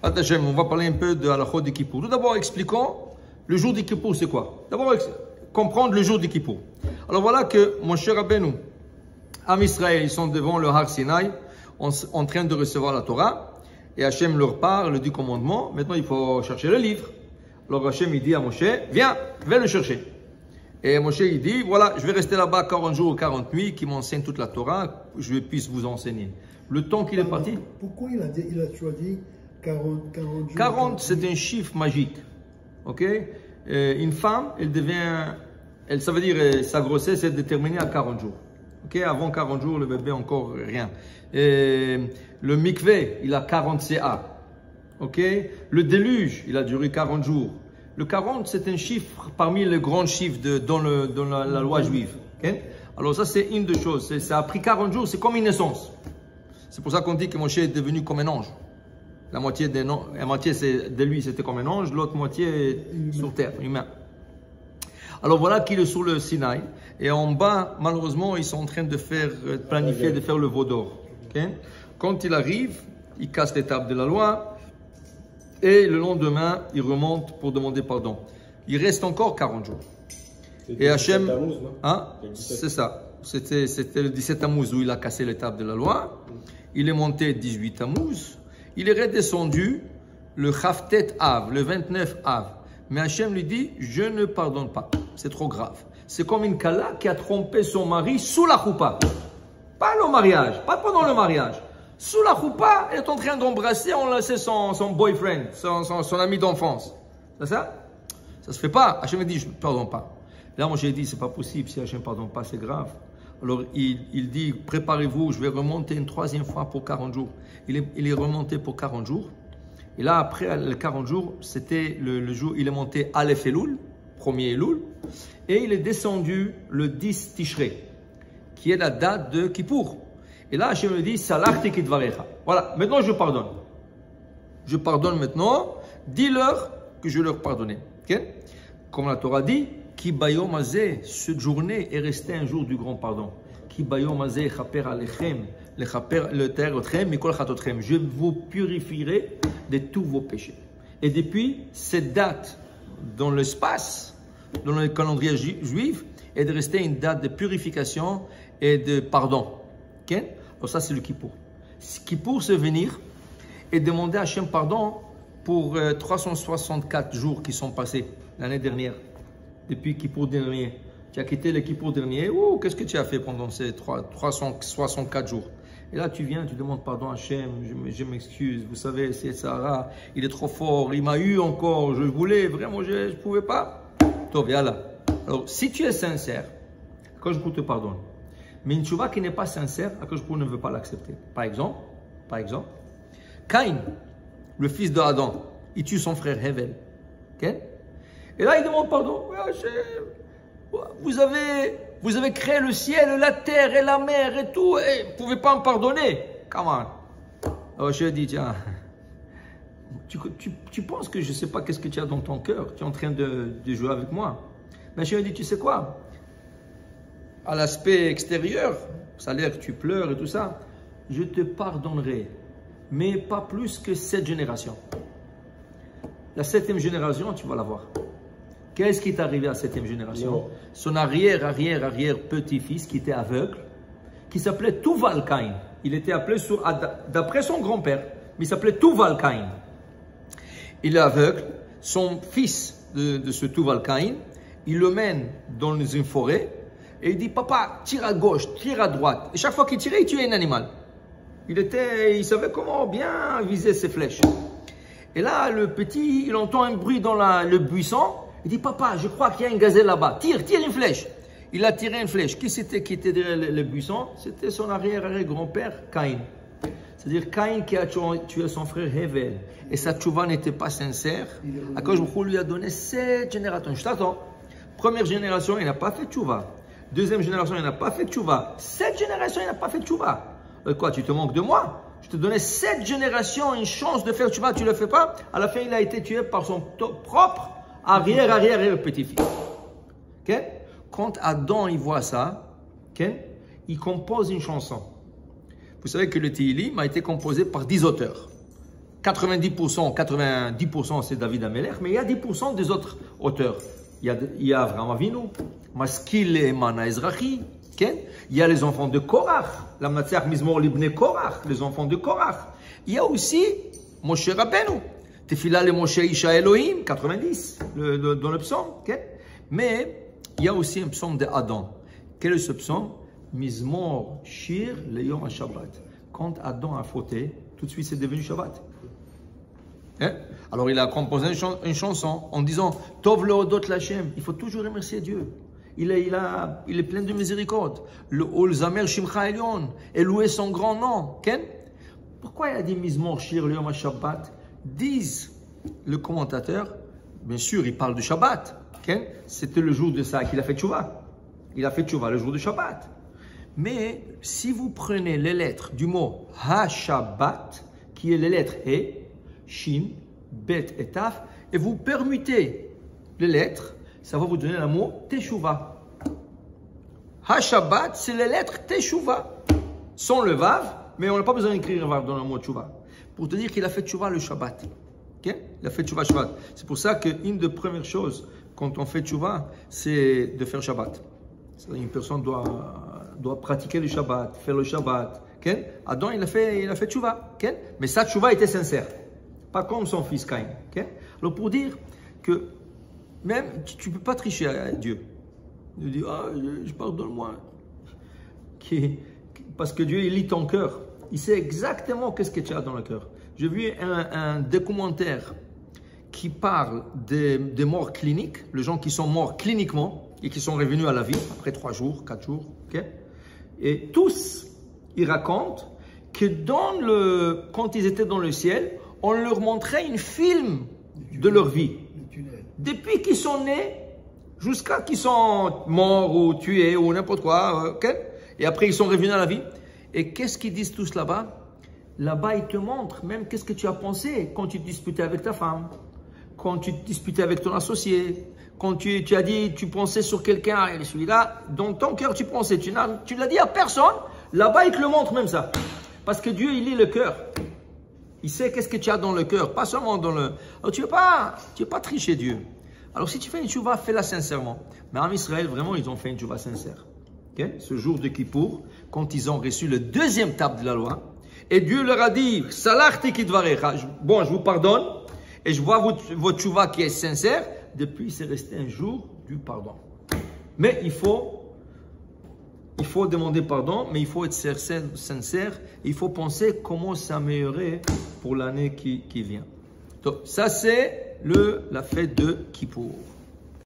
Attachez, on va parler un peu de Halachot de Kippour. Tout d'abord, expliquons le jour de Kippour, c'est quoi? D'abord, comprendre le jour de Kippour. Alors voilà que mon cher Rabbeinu, Am Israël, ils sont devant le Har Sinaï, en train de recevoir la Torah, et Hachem leur parle le 10 commandements. Maintenant, il faut chercher le livre. Alors Hachem, il dit à Moshe, viens, va le chercher. Et Moshe, il dit, voilà, je vais rester là-bas 40 jours ou 40 nuits, qui m'enseigne toute la Torah, je puisse vous enseigner. Le temps qu'il est parti. Pourquoi il a choisi 40 jours? 40, c'est un chiffre magique. Ok? Une femme, ça veut dire sa grossesse est déterminée à 40 jours. Ok? Avant 40 jours, le bébé encore rien. Le mikvé, il a 40 CA. Ok? Le déluge, il a duré 40 jours. Le 40, c'est un chiffre parmi les grands chiffres dans la loi juive. Okay? Alors ça, c'est une des choses. Ça a pris 40 jours, c'est comme une naissance. C'est pour ça qu'on dit que Moshe est devenu comme un ange. La moitié de lui, c'était comme un ange, l'autre moitié sur terre, humain. Alors voilà qu'il est sur le Sinaï. Et en bas, malheureusement, ils sont en train de planifier de faire le veau d'or. Okay? Quand il arrive, il casse l'étape de la loi. Et le lendemain, il remonte pour demander pardon. Il reste encore 40 jours. Et Hachem, hein? C'est ça. C'était le 17 Tammuz où il a cassé l'étape de la loi. Il est monté 18 Tammuz. Il est redescendu le Chavtet Av, le 29 Av. Mais Hachem lui dit, je ne pardonne pas. C'est trop grave. C'est comme une Kala qui a trompé son mari sous la choupa. Pas le mariage, pas pendant le mariage. Sous la choupa, elle est en train d'embrasser, on l'a laissé son boyfriend, son ami d'enfance. C'est ça? Ça se fait pas. Hachem dit, je ne pardonne pas. Là, moi, j'ai dit, c'est pas possible. Si Hachem ne pardonne pas, c'est grave. Alors, il dit, préparez-vous, je vais remonter une troisième fois pour 40 jours. Il est remonté pour 40 jours. Et là, après les 40 jours, c'était le jour, il est monté Aleph Elul, premier Elul. Et il est descendu le 10 Tishrei, qui est la date de Kippour. Et là, Hachem me dit, Salachti kitvarecha. Voilà, maintenant je pardonne. Je pardonne maintenant. Dis-leur que je leur pardonne. Okay? Comme la Torah dit, Ki bayom hazeh, cette journée est restée un jour du grand pardon. Ki bayom hazeh chaper alechem, le terotchem, mikol chatotchem. Je vous purifierai de tous vos péchés. Et depuis cette date, dans l'espace, dans le calendrier juif, est de rester une date de purification et de pardon. Okay? Alors ça, c'est le Kippour. Kippour, c'est venir et demander à Hachem pardon pour 364 jours qui sont passés l'année dernière. Depuis Kippour dernier. Tu as quitté le Kippour dernier. Oh, qu'est-ce que tu as fait pendant ces 364 jours? Et là, tu viens, tu demandes pardon à Hachem. Je m'excuse. Vous savez, c'est Sarah. Il est trop fort. Il m'a eu encore. Je voulais. Vraiment, je ne pouvais pas. Toi, viens là. Alors, si tu es sincère, quand je te pardonne. Mais une tchouva qui n'est pas sincère, Akadosh Baruch Hu ne veut pas l'accepter. Par exemple, Caïn, le fils d'Adam, il tue son frère Hevel. Okay? Et là, il demande pardon. Vous avez créé le ciel, la terre et la mer et tout, et vous ne pouvez pas me pardonner. Comment? Alors je dis, tiens, tu penses que je ne sais pas qu'est-ce que tu as dans ton cœur, tu es en train de jouer avec moi. Mais je lui dis, tu sais quoi? À l'aspect extérieur, ça a l'air que tu pleures et tout ça, je te pardonnerai, mais pas plus que 7 générations. La 7e génération, tu vas la voir. Qu'est-ce qui est arrivé à la 7e génération? Non. Son arrière petit-fils qui était aveugle, qui s'appelait Tuval Caïn. Il était appelé d'après son grand-père, mais il s'appelait Tuval Caïn. Il est aveugle, son fils de ce Tuval Caïn, il le mène dans une forêt, et il dit, papa, tire à gauche, tire à droite. Et chaque fois qu'il tirait, il tuait un animal. Il savait comment bien viser ses flèches. Et là, le petit, il entend un bruit dans le buisson. Il dit, papa, je crois qu'il y a une gazelle là-bas. Tire une flèche. Il a tiré une flèche. Qui c'était qui était derrière le buisson? C'était son arrière-grand-père, Caïn. C'est-à-dire Caïn qui a tué son frère Hevel. Et sa tchouva n'était pas sincère. Akadosh Baruch Hu lui a donné 7 générations. Je t'attends. Première génération, il n'a pas fait tchouva. Deuxième génération, il n'a pas fait tchouva. 7 générations, il n'a pas fait tchouva. Quoi, tu te manques de moi? Je te donnais 7 générations une chance de faire tchouva, tu ne le fais pas. À la fin, il a été tué par son propre arrière-petit-fils. Okay? Quand Adam il voit ça, okay, il compose une chanson. Vous savez que le Tehillim a été composé par 10 auteurs. 90%, 90% c'est David Amelech, mais il y a 10% des autres auteurs. Il y a Avraham Avinu, Maskil et Mana Ezrahi, il y a les enfants de Korach, la Mnatseach Mizmor Libne Korach, les enfants de Korach. Il y a aussi Moshe Rabbeinu, Tefila le Moshe Isha Elohim, 90, dans le psaume. Mais il y a aussi un psaume de Adam. Quel est ce psaume? Mizmor Shir le Yom HaShabbat. Quand Adam a fauté, tout de suite c'est devenu Shabbat. Alors il a composé une chanson en disant Tov leodot l'Hashem. Il faut toujours remercier Dieu. Il est plein de miséricorde. Le Ol Zamer Shimcha Elyon. Et louer son grand nom. Pourquoi il a dit Mizmor Shir le Yom HaShabbat? Disent le commentateur, bien sûr, il parle de Shabbat. C'était le jour de ça qu'il a fait tchouva. Il a fait tchouva le jour de Shabbat. Mais si vous prenez les lettres du mot Ha-Shabbat, qui est les lettres He, Shin, Bet et Taf, et vous permutez les lettres, ça va vous donner le mot Teshuvah. Ha-Shabbat, c'est les lettres Teshuvah. Sans le Vav, mais on n'a pas besoin d'écrire Vav dans le mot Teshuvah. Pour te dire qu'il a fait Teshuvah le Shabbat. Il a fait Teshuvah Shabbat. C'est pour ça qu'une des premières choses quand on fait Teshuvah, c'est de faire Shabbat. Une personne doit pratiquer le Shabbat, faire le Shabbat. Adam, il a fait Teshuvah. Mais sa Teshuvah était sincère. Pas comme son fils Caïn. Alors pour dire que même tu ne peux pas tricher à Dieu. Il dit, je pardonne-moi. Parce que Dieu, il lit ton cœur. Il sait exactement qu'est-ce que tu as dans le cœur. J'ai vu un documentaire qui parle des morts cliniques, les gens qui sont morts cliniquement et qui sont revenus à la vie après 3 jours, 4 jours. Et tous, ils racontent que quand ils étaient dans le ciel, on leur montrait un film de leur vie. Depuis qu'ils sont nés jusqu'à qu'ils sont morts ou tués ou n'importe quoi. Et après, ils sont revenus à la vie. Et qu'est-ce qu'ils disent tous là-bas? Là-bas, ils te montrent même qu'est-ce que tu as pensé quand tu te disputais avec ta femme, quand tu te disputais avec ton associé, quand tu as dit, tu pensais sur quelqu'un, et celui-là, dans ton cœur, tu pensais, tu l'as dit à personne. Là-bas, il te le montre même ça. Parce que Dieu, il lit le cœur. Il sait qu'est-ce que tu as dans le cœur, pas seulement dans le... Alors, tu ne veux pas tricher Dieu. Alors, si tu fais une tchouva, fais-la sincèrement. Mais en Israël, vraiment, ils ont fait une tchouva sincère. Ce jour de Kippour, quand ils ont reçu le 2e table de la loi, et Dieu leur a dit, Salachti kidvarecha, bon, je vous pardonne, et je vois votre tchouva qui est sincère, depuis, c'est resté un jour du pardon. Mais il faut demander pardon, mais il faut être sincère, il faut penser comment s'améliorer pour l'année qui vient. Donc, ça, c'est la fête de Kippour.